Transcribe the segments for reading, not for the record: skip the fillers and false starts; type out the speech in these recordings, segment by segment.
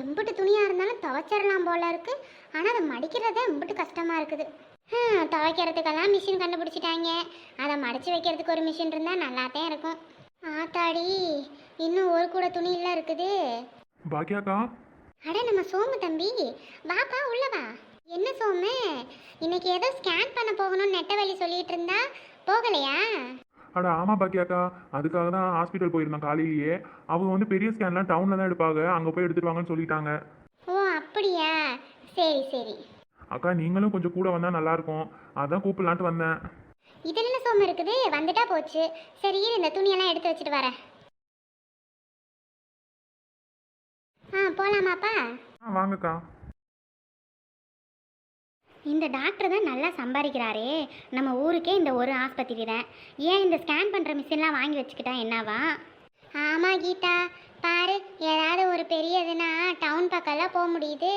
எம்பிட்டு துணியாக இருந்தாலும் துவைச்சிடலாம் போல இருக்கு. ஆனால் அதை மடிக்கிறதே எம்பிட்டு கஷ்டமாக இருக்குது. துவைக்கிறதுக்கெல்லாம் மிஷின் கண்டுபிடிச்சிட்டாங்க. அதை மடித்து வைக்கிறதுக்கு ஒரு மிஷின் இருந்தால் நல்லாத்தான் இருக்கும். ஆத்தாடி, இன்னும் ஒரு கூட துணியெல்லாம் இருக்குது. பாக்கியாக்கா. அட நம்ம சோமு தம்பி, வாப்பா உள்ள வா. என்ன சோமு, இன்னைக்கு ஏதோ ஸ்கேன் பண்ண போகணும்னு நெட்டவழி சொல்லிட்டு இருந்தா, போகலையா? அட ஆமாம் பாக்கியாக்கா, அதுக்காக தான் ஹாஸ்பிட்டல் போயிருந்தோம் காலையிலேயே. அவங்க வந்து பெரிய ஸ்கேன்லாம் டவுனில் தான் எடுப்பாங்க, அங்கே போய் எடுத்துட்டு வாங்கன்னு சொல்லிட்டாங்க. ஓ அப்படியா, சரி சரி. அக்கா நீங்களும் கொஞ்சம் கூட வந்தால் நல்லாயிருக்கும், அதான் கூப்பிடலான்ட்டு வந்தேன். இதில் என்ன சோமு இருக்குது, வந்துட்டா போச்சு. சரி இந்த துணியெல்லாம் எடுத்து வச்சுட்டு வரேன். போகலாமாப்பா? வாங்கக்கா. இந்த டாக்டர் தான் நல்லா சம்பாதிக்கிறாரே. நம்ம ஊருக்கே இந்த ஒரு ஆஸ்பத்திரி தான். ஏன் இந்த ஸ்கேன் பண்ணுற மிஷின்லாம் வாங்கி வச்சுக்கிட்டா என்னவா? ஆமாம் கீதா, பாரு ஏதாவது ஒரு பெரியதுன்னா டவுன் பக்கம்லாம் போக முடியுது.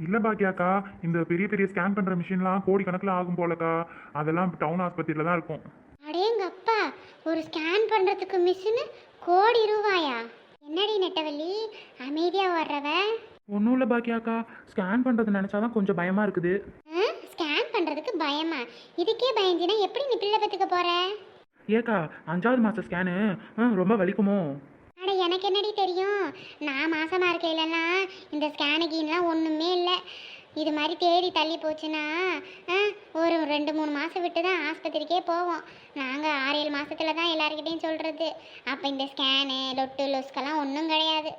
இல்லை பாக்கியாக்கா, இந்த பெரிய பெரிய ஸ்கேன் பண்ணுற மிஷின்லாம் கோடி கணக்கில் ஆகும் போலக்கா. அதெல்லாம் டவுன் ஆஸ்பத்திரியில் தான் இருக்கும். அடேங்கப்பா, ஒரு ஸ்கேன் பண்ணுறதுக்கு மிஷினு கோடி ரூபாயா? என்னடி நெட்டவள்ளி அமைதியாக வர்றவ? ஒன்றும் இல்லை பாக்கியாக்கா, ஸ்கேன் பண்ணுறது நினச்சாதான் கொஞ்சம் பயமாக இருக்குது. ஸ்கேன் பண்ணுறதுக்கு பயமா? இதுக்கே பயந்தினா எப்படி நீ பிள்ளை பெற்றுக்க போகிற? ஏக்கா 5வது மாதம் ஸ்கேனு ரொம்ப வலிக்குமோ? அட எனக்கு என்னடி தெரியும், நான் மாசமாக இருக்கையிலன்னா இந்த ஸ்கேனுக்குலாம் ஒன்றுமே இல்லை. இது மாதிரி தேடி தள்ளி போச்சுன்னா ஒரு 2-3 மாதம் விட்டு தான் ஆஸ்பத்திரிக்கே போவோம். நாங்கள் 6-7 மாதத்துல தான் எல்லாருக்கிட்டையும் சொல்கிறது. அப்போ இந்த ஸ்கேனு லொட்டு லொஸ்கெல்லாம் ஒன்றும் கிடையாது.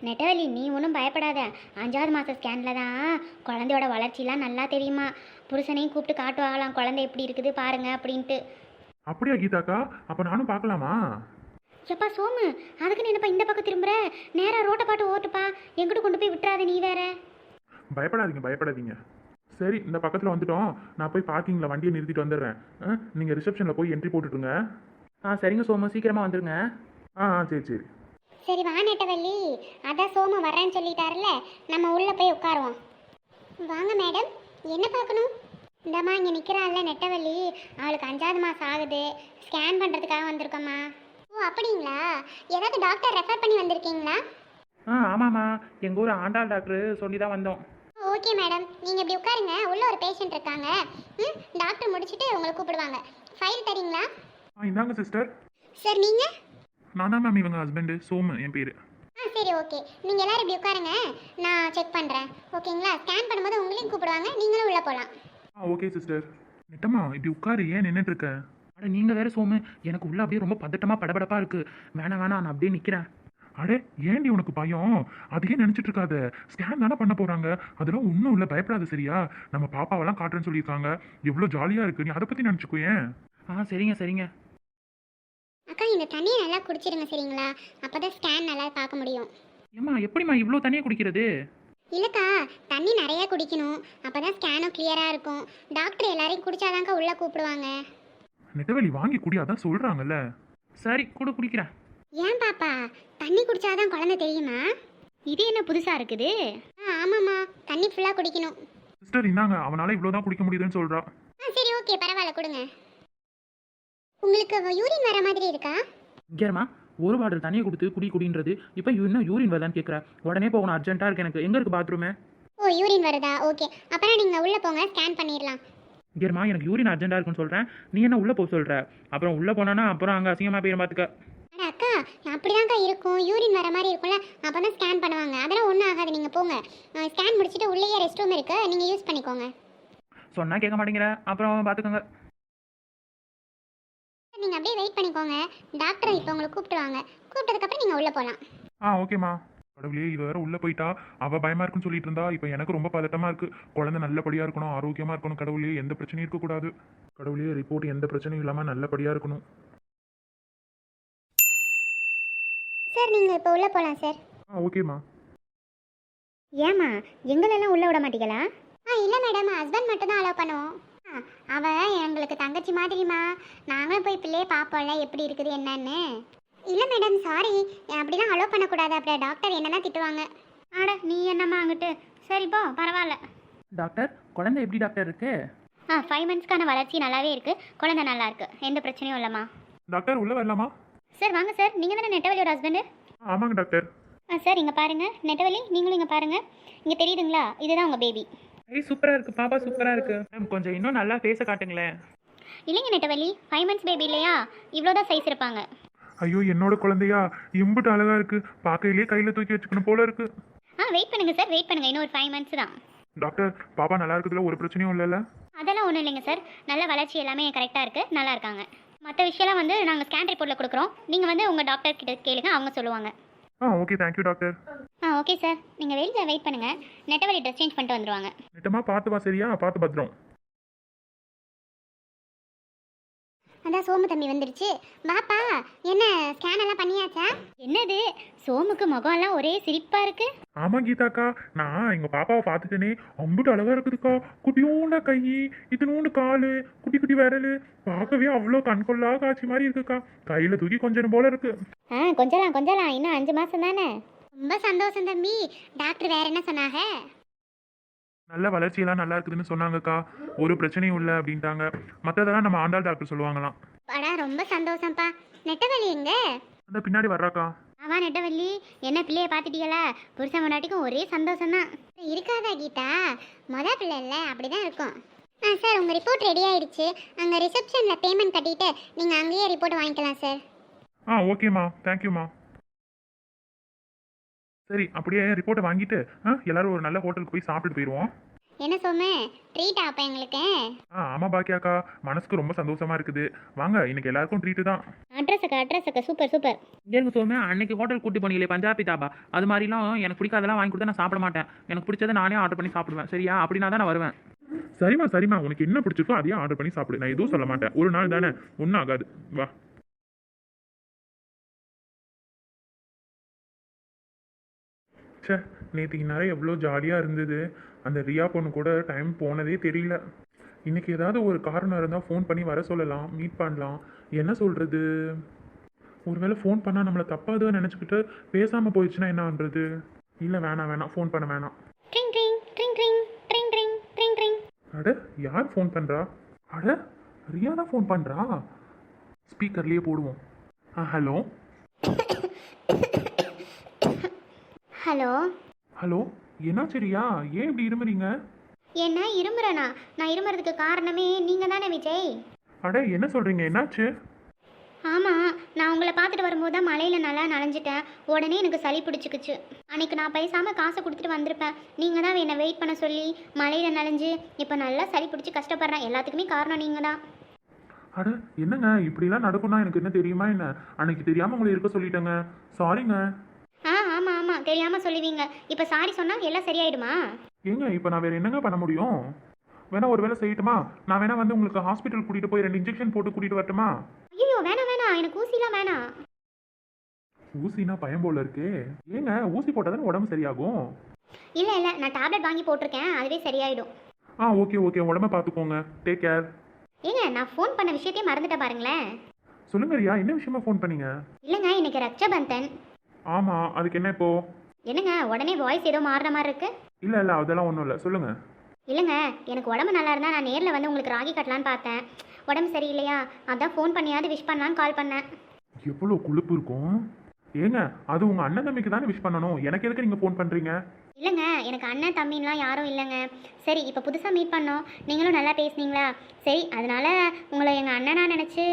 நெட்டவலி நீ ஒன்றும் பயப்படாத. 5வது மாதம் ஸ்கேனில் தான் குழந்தையோட வளர்ச்சிலாம் நல்லா தெரியுமா. புருஷனையும் கூப்பிட்டு காட்டுவாங்களாம், குழந்தை எப்படி இருக்குது பாருங்க அப்படின்ட்டு. அப்படியா கீதாக்கா, அப்போ நானும் பார்க்கலாமா? எப்பா சோமு, அதுக்கு நினைப்பா இந்த பக்கம் திரும்புற, நேராக ரோட்டை பாட்டு ஓட்டுப்பா, எங்கிட்ட கொண்டு போய் விட்டுறாத நீ வேற. பயப்படாதீங்க பயப்படாதீங்க. சரி இந்த பக்கத்தில் வந்துட்டோம், நான் போய் பார்க்கிங்கில் வண்டியை நிறுத்திட்டு வந்துடுறேன். நீங்கள் ரிசப்ஷனில் போய் என்ட்ரி போட்டுட்ருங்க. சரிங்க சோமு, சீக்கிரமாக வந்துடுங்க. சரி சரி. சரி வா நெட்டவள்ளி, அதான் சோமு வரேன்னு சொல்லிட்டாருல, நம்ம உள்ளே போய் உட்காருவோம். வாங்க மேடம், என்ன பார்க்கணும்? இந்தம்மா இங்கே நிற்கிறாள்ல நெட்டவள்ளி, அவளுக்கு 5வது மாதம் ஆகுது, ஸ்கேன் பண்ணுறதுக்காக வந்திருக்கோம்மா. ஓ அப்படிங்களா, ஏதாவது டாக்டர் ரெஃபர் பண்ணி வந்திருக்கீங்களா? ஆமாம்மா, எங்கள் ஊர் ஆண்டாள் டாக்டர் சொல்லி தான் வந்தோம். ஓகே மேடம், நீங்கள் இப்படி உட்காருங்க, உள்ள ஒரு பேஷண்ட் இருக்காங்க. டாக்டர் முடிச்சுட்டு உங்களை கூப்பிடுவாங்க. ஃபைல் தரீங்களா? இந்தாங்க சிஸ்டர். சார் நீங்கள்? நான் தான் மேம் இவங்க ஹஸ்பண்டு, சோமு என் பேர். சரி ஓகே, நீங்கள் எல்லோரும் இப்படி உட்காருங்க, நான் செக் பண்ணுறேன். ஓகேங்களா? ஸ்கேன் பண்ணும்போது உங்களையும் கூப்பிடுவாங்க, நீங்களும் உள்ளே போகலாம். Okay sister. நெட்டம்மா இப்படி உட்காரு, ஏன் நின்றுட்டு இருக்க? அட நீங்கள் வேறு சோமு, எனக்கு உள்ள அப்படியே ரொம்ப பதட்டமாக படபடப்பாக இருக்குது. வேணாம் நான் அப்படியே நிற்கிறேன். அடே ஏன்டி உனக்கு பயம்? அதையே நினச்சிட்டு இருக்காத, ஸ்கேன் தானே பண்ண போகிறாங்க, அதெல்லாம் ஒன்றும் இல்லை, பயப்படாத சரியா? நம்ம பாப்பாவெல்லாம் காட்டுறேன்னு சொல்லியிருக்காங்க, எவ்வளோ ஜாலியாக இருக்குது, நீ அதை பற்றி நினச்சிக்கோ. ஏன்? சரிங்க. அக்கா இந்த தண்ணியை நல்லா குடிச்சிருங்க சரிங்களா, அப்போ தான் ஸ்கேன் நல்லா பார்க்க முடியும். ஏம்மா எப்படிம்மா இவ்வளோ தனியாக குடிக்கிறது? இல்லைக்கா, தண்ணி நிறைய குடிக்கணும், அப்போ தான் ஸ்கேனும் கிளியராக இருக்கும். டாக்டர் எல்லாரையும் குடிச்சாதாங்க்கா உள்ளே கூப்பிடுவாங்க. நெட்டவெளி வாங்கி குடி, அதான் சொல்கிறாங்கல்ல. சரி குடிக்கிறேன். ஏன் பாப்பா, தண்ணி குடிச்சாதான் குழந்தை தெரியுமா? இது என்ன புதுசாக இருக்குது? ஆமாம்மா, தண்ணி ஃபுல்லாக குடிக்கணும். சிஸ்டர் இந்தாங்க, அவனால் இவ்வளோ தான் குடிக்க முடியுதுன்னு சொல்கிறா. சரி ஓகே பரவாயில்ல, கொடுங்க. உங்களுக்கு யூரின் வர மாதிரி இருக்கா? இங்கேம்மா ஒரு பாட்டில் தண்ணியை கொடுத்து குடின்றது, இப்போ இன்னும் யூரின் வருதான்னு கேட்குறேன். உடனே போகணும், அர்ஜென்ட்டாக இருக்குது எனக்கு. எங்கே இருக்குது பாத்ரூமு? ஓ யூரின் வருதா, ஓகே. அப்புறம் நீங்கள் உள்ளே போங்க, ஸ்கேன் பண்ணிடலாம். இங்கேம்மா எனக்கு யூரின் அர்ஜென்ட்டாக இருக்குன்னு சொல்கிறேன், நீ என்ன உள்ளே போக சொல்கிற? அப்புறம் உள்ளே போனான்னா அப்புறம் அங்கே அசிங்கமாக போயிடும் பார்த்துக்க. அட அக்கா, அப்படிதான்க்கா இருக்கும், யூரின் வர மாதிரி இருக்கும்ல, அப்போ தான் ஸ்கேன் பண்ணுவாங்க. அதெல்லாம் ஒன்றும் ஆகாது, நீங்கள் போங்க. ஸ்கேன் முடிச்சுட்டு உள்ளேயே ரெஸ்ட் ரூம் இருக்குது, நீங்கள் யூஸ் பண்ணிக்கோங்க. சொன்னால் கேட்க மாட்டேங்கிற, அப்புறம் பார்த்துக்கோங்க. நீங்கள் அப்படியே வெயிட் பண்ணிக்கோங்க, டாக்டர் இப்போ உங்களை கூப்பிட்டுவாங்க. கூப்பிட்டதுக்கப்புறம் நீங்கள் உள்ளே போகலாம். ஓகேம்மா. கடவுளே, இவ வேற உள்ளே போயிட்டா, அவள் பயமாக இருக்குன்னு சொல்லிட்டு இருந்தா, இப்போ எனக்கு ரொம்ப பதட்டமாக இருக்குது. குழந்தை நல்லபடியாக இருக்கணும், ஆரோக்கியமாக இருக்கணும். கடவுளே, எந்த பிரச்சனையும் இருக்கக்கூடாது. கடவுளே, ரிப்போர்ட் எந்த பிரச்சனையும் இல்லாமல் நல்லபடியாக இருக்கணும். சார் நீங்கள் இப்போ உள்ளே போகலாம் சார். ஓகேம்மா. ஏம்மா எங்களெல்லாம் உள்ளே விட மாட்டீங்களா? இல்லை மேடம், ஹஸ்பண்ட் மட்டும் தான் அலோவ் பண்ணுவோம். அவள் எங்களுக்கு தங்கச்சி மாதிரிமா, நாங்களும் போய் பிள்ளையே பார்ப்போம்ல எப்படி இருக்குது என்னன்னு. இல்லை மேடம் சாரி, அப்படிலாம் அலோவ் பண்ணக்கூடாது, அப்புறம் டாக்டர் என்ன தான் திட்டுவாங்க. ஆட நீ என்னம்மா அங்கிட்டு. சரிப்போ பரவாயில்ல. டாக்டர் குழந்தை எப்படி டாக்டர் இருக்கு? 5 மந்த்ஸ்க்கான வளர்ச்சி நல்லாவே இருக்குது, குழந்தை நல்லா இருக்குது, எந்த பிரச்சனையும் இல்லைம்மா. டாக்டர் உள்ளே வரலாமா? சார் வாங்க சார், நீங்கள் தானே நெட்டவழியோட ஹஸ்பண்டு? ஆமாங்க டாக்டர். சார் இங்கே பாருங்கள் நெட்டவலி, நீங்களும் இங்கே பாருங்கள். இங்கே தெரியுதுங்களா, இதுதான் உங்கள் பேபி. ஏய் சூப்பராக இருக்குது பாப்பா, சூப்பராக இருக்குது மேம். கொஞ்சம் இன்னும் நல்லா ஃபேஸை காட்டுங்களேன். இல்லைங்க நெட்டவலி, 5 months பேபி இல்லையா, இவ்வளோ தான் சைஸ் இருப்பாங்க. ஐயோ என்னோட குழந்தையா, இம்புட்டு அழகா இருக்கு, பார்க்கையிலேயே கையில தூக்கி வச்சுக்கணும் போல இருக்கு. வெயிட் பண்ணுங்கள் சார், வெயிட் பண்ணுங்கள், இன்னும் ஒரு 5 months தான். டாக்டர், பாப்பா நல்லா இருக்குதுல, ஒரு பிரச்சனையும் இல்லைல்ல? அதெல்லாம் ஒன்றும் இல்லைங்க சார், நல்ல வளர்ச்சி எல்லாமே கரெக்டாக இருக்குது, நல்லா இருக்காங்க. மற்ற விஷயம்லாம் வந்து நாங்கள் ஸ்கேன் ரிப்போர்ட்டில் கொடுக்குறோம், நீங்கள் வந்து உங்கள் டாக்டர் கிட்ட கேளுங்க, அவங்க சொல்லுவாங்க. Okay, thank you doctor. Okay sir, நீங்கள் வெளியில் வெயிட் பண்ணுங்கள், நெட்டவலி ட்ரெஸ் சேஞ்ச் பண்ணிட்டு வந்துடுவாங்க. நிட்டமா பார்த்து வா, சரியா? பார்த்து பத்திரம். அதான் சோமு தம்பி வந்துடுச்சு. பாப்பா, என்ன ஸ்கேன் எல்லாம் பண்ணியாச்சா? என்னது, சோமுக்கு முகம்லாம் ஒரே சிரிப்பாக இருக்கு. ஆமா கீதாக்கா, நான் எங்க பாப்பாவை பார்த்துட்டேனே, அம்புட்டு அழகா இருக்குதுக்கா. குட்டியோண்ட கை, இத்தினோண்டு காலு, குட்டி குட்டி விரலு, பார்க்கவே அவ்வளோ கண்கொள்ளா காட்சி மாதிரி இருக்குக்கா. கையில தூக்கி கொஞ்சம் போல இருக்கு. கொஞ்சலாம் இன்னும் 5 மாதம் தானே. ரொம்ப சந்தோஷம் தம்பி. டாக்டர் வேற என்ன சொன்னாங்க? நல்ல வளர்ச்சியெல்லாம் நல்லா இருக்குதுன்னு சொன்னாங்கக்கா, ஒரு பிரச்சனையும் இல்லை அப்படின்ட்டாங்க. மற்றதெல்லாம் நம்ம ஆண்டாள் டாக்டர் சொல்லுவாங்களாம். படா ரொம்ப சந்தோஷம்ப்பா. நெட்டவலி எங்க? அந்த பின்னாடி வர்றாக்கா. ஆமா நெட்டவள்ளி, என்ன பிள்ளைய பார்த்துட்டீங்களா? புருஷன் முன்னாடிக்கும் ஒரே சந்தோஷம் தான். இருக்காதா கீதா, பிள்ளை இல்லை, அப்படிதான் இருக்கும். சார் உங்கள் ரிப்போர்ட் ரெடி ஆயிடுச்சு. அங்கே ரிசப்ஷனில் பேமெண்ட் கட்டிட்டு நீங்கள் அங்கேயே ரிப்போர்ட் வாங்கிக்கலாம் சார். ஓகேம்மா, தேங்க்யூம்மா. சரி, அப்படியே ரிப்போர்ட்டை வாங்கிட்டு எல்லாரும் ஒரு நல்ல ஹோட்டலுக்கு போய் சாப்பிட்டு போயிடுவோம். என்ன சோமு, ட்ரீட்டா அப்போ எங்களுக்கு? ஆமாம் பாக்கியாக்கா, மனசுக்கு ரொம்ப சந்தோஷமா இருக்குது. வாங்க, இன்னைக்கு எல்லாருக்கும் ட்ரீட்டு தான். அட்ரஸுக்கு சூப்பர் சூப்பர். இங்கே இருங்க சோமே, அன்னைக்கு ஹோட்டல் கூட்டி போனீங்களே பஞ்சாபி தாபா, அது மாதிரிலாம் எனக்கு பிடிக்காதெல்லாம் வாங்கி கொடுத்தா நான் சாப்பிட மாட்டேன். எனக்கு பிடிச்சதை நானே ஆர்டர் பண்ணி சாப்பிடுவேன், சரியா? அப்படின்னா தான் நான் வருவேன். சரிம்மா, உனக்கு என்ன பிடிச்சிருக்கோ அதையே ஆர்டர் பண்ணி சாப்பிடு. நான் எதுவும் சொல்ல மாட்டேன். ஒரு நாள் தானே, ஒன்றும் ஆகாது. வா. சே, நேற்றுக்கு நிறைய எவ்வளோ ஜாலியாக இருந்தது. அந்த ரியா பொண்ணு கூட டைம் போனதே தெரியல. இன்னைக்கு ஏதாவது ஒரு காரணம் இருந்தால் ஃபோன் பண்ணி வர சொல்லலாம், மீட் பண்ணலாம். என்ன சொல்கிறது? ஒருவேளை ஃபோன் பண்ணால் நம்மளை தப்பாதுன்னு நினச்சிக்கிட்டு பேசாமல் போயிடுச்சுன்னா என்ன பண்ணுறது? இல்லை, வேணாம், ஃபோன் பண்ண வேணாம். அட, யார் ஃபோன் பண்ணுறா? அட, ரியா தான் ஃபோன் பண்ணுறா. ஸ்பீக்கர்லேயே போடுவோம். ஹலோ ஹலோ, என்னாச்சு ரியா? ஏன் இப்படி இருமுறீங்க? என்ன இருமுறனா? நான் இருமுறதுக்கு காரணமே நீங்கள் தானே விஜய். அட, என்ன சொல்கிறீங்க? என்னாச்சு? ஆமாம், நான் உங்களை பார்த்துட்டு வரும்போது தான் மழையில் நல்லா நனைஞ்சிட்டேன். உடனே எனக்கு சளி பிடிச்சிக்கிச்சு. அன்றைக்கி நான் பேசாமல் காசை கொடுத்துட்டு வந்திருப்பேன். நீங்கள் தான் என்னை வெயிட் பண்ண சொல்லி மழையில் நனைஞ்சு இப்போ நல்லா சளி பிடிச்சி கஷ்டப்படுறேன். எல்லாத்துக்குமே காரணம் நீங்கள் தான். அட, என்னங்க இப்படிலாம் நடக்கும்னா எனக்கு என்ன தெரியுமா என்ன? அன்னைக்கு தெரியாமல் உங்களை இருக்க சொல்லிட்டேங்க. சாரிங்க. ஆமாம் தெரியாமல் சொல்லுவீங்க. இப்போ சாரி சொன்னால் எல்லாம் சரியாயிடுமா? ஏங்க, இப்போ நான் வேறு என்னங்க பண்ண முடியும்? வேணா ஒரு வேலை செய்யட்டுமா? நான் வேணா வந்து உங்களுக்கு ஹாஸ்பிட்டல் கூட்டிகிட்டு போய் 2 இன்ஜெக்ஷன் போட்டு கூட்டிகிட்டு வரட்டுமா? ஐயோ வேணாம், எனக்கு ஊசிலாம் வேணாம். ஊசினா பயம் போல இருக்கே. ஏங்க, ஊசி போட்டால் தானே உடம்பு சரியாகும். இல்லை நான் டேப்லெட் வாங்கி போட்டிருக்கேன், அதுவே சரியாயிடும். ஓகே, உடம்ப பார்த்துக்கோங்க. Take care. ஏங்க, நான் ஃபோன் பண்ண விஷயத்தையே மறந்துட்ட பாருங்களேன். சொல்லுங்க ரியா, என்ன விஷயமா ஃபோன் பண்ணீங்க? இல்லைங்க, இன்னைக்கு ரக்ஷாபந்தன். ஆமாம், அதுக்கு என்ன இப்போ? என்னங்க உடனே வாய்ஸ் ஏதோ மாறுற மாதிரி இருக்கு? இல்லை அதெல்லாம் ஒன்றும் இல்லை, சொல்லுங்க. இல்லைங்க, எனக்கு உடம்பு நல்லா இருந்தால் நான் நேரில் வந்து உங்களுக்கு ராகி கட்டலான்னு பார்த்தேன். உடம்பு சரியில்லையா, அதான் ஃபோன் பண்ணியாவது விஷ் பண்ணலான்னு கால் பண்ணேன். எவ்வளோ கொழுப்பு இருக்கும். ஏங்க, அது உங்கள் அண்ணன் தம்பிக்கு தானே விஷ் பண்ணணும், எனக்கு எதுக்கு நீங்கள் ஃபோன் பண்ணுறீங்க? இல்லைங்க, எனக்கு அண்ணன் தம்பின்லாம் யாரும் இல்லைங்க. சரி, இப்போ புதுசாக மீட் பண்ணோம், நீங்களும் நல்லா பேசுனீங்களா, சரி அதனால் உங்களை எங்கள் அண்ணனாக நினச்சி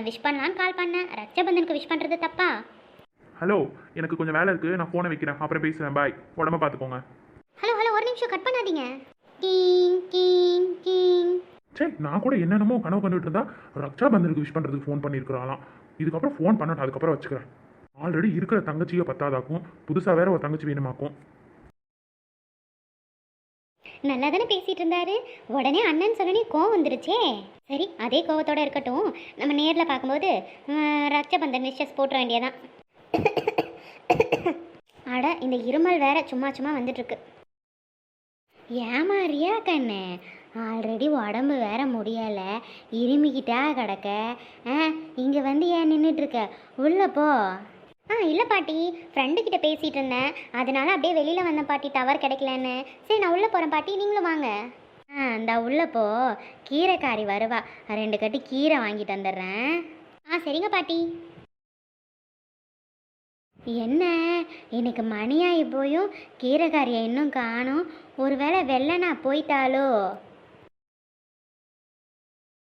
விஷ் பண்ணலான்னு கால் பண்ணேன். ரக்ஷாபந்தனுக்கு விஷ் பண்ணுறது தப்பா? ஹலோ, எனக்கு கொஞ்சம் வேலை இருக்குது, நான் ஃபோனை வைக்கிறேன், அப்புறம் பேசுகிறேன். பாய், உடம்ப பார்த்துக்கோங்க. ஹலோ, ஒரு நிமிஷம், கட் பண்ணாதீங்க. கீங். சரி, நான் கூட என்னென்னமோ கனவு பண்ணிட்டு இருந்தா ரக்ஷாபந்தனுக்கு விஷ் பண்ணுறதுக்கு ஃபோன் பண்ணியிருக்கிறாளாம். இதுக்கப்புறம் ஃபோன் பண்ணட்டும், அதுக்கப்புறம் வச்சுக்கிறேன். ஆல்ரெடி இருக்கிற தங்கச்சியை பத்தாதாக்கும், புதுசாக வேற ஒரு தங்கச்சி வேணுமாக்கும். நல்லா தானே பேசிகிட்டு இருந்தாரு, உடனே அண்ணன் சொன்னே கோவம் வந்துருச்சே. சரி, அதே கோவத்தோடு இருக்கட்டும், நம்ம நேரில் பார்க்கும்போது ரக்ஷாபந்தன் விஷஸ் போட்டுற வேண்டியதான். அட, இந்த இருமல் வேற சும்மா வந்துட்டுருக்கு. ஏமாறியா கண்ணு? ஆல்ரெடி உடம்பு வேற முடியலை, இருமிக்கிட்டா கிடக்க. இங்கே வந்து ஏன் நின்றுட்டுருக்க? உள்ள போ. இல்லை பாட்டி, ஃப்ரெண்டுக்கிட்ட பேசிகிட்டு இருந்தேன், அதனால அப்படியே வெளியில் வந்தேன் பாட்டி, டவர் கிடைக்கலன்னு. சரி, நான் உள்ளே போகிறேன் பாட்டி, நீங்களும் வாங்க. இந்த உள்ளே போ, கீரைக்காரி வருவா, 2 கட்டி கீரை வாங்கிட்டு வந்துடுறேன். சரிங்க பாட்டி. என்ன இன்னைக்கு மணியாகி போயும் கீரைக்காரியை இன்னும் காணோம். ஒருவேளை வெள்ளனா போயிட்டாலோ?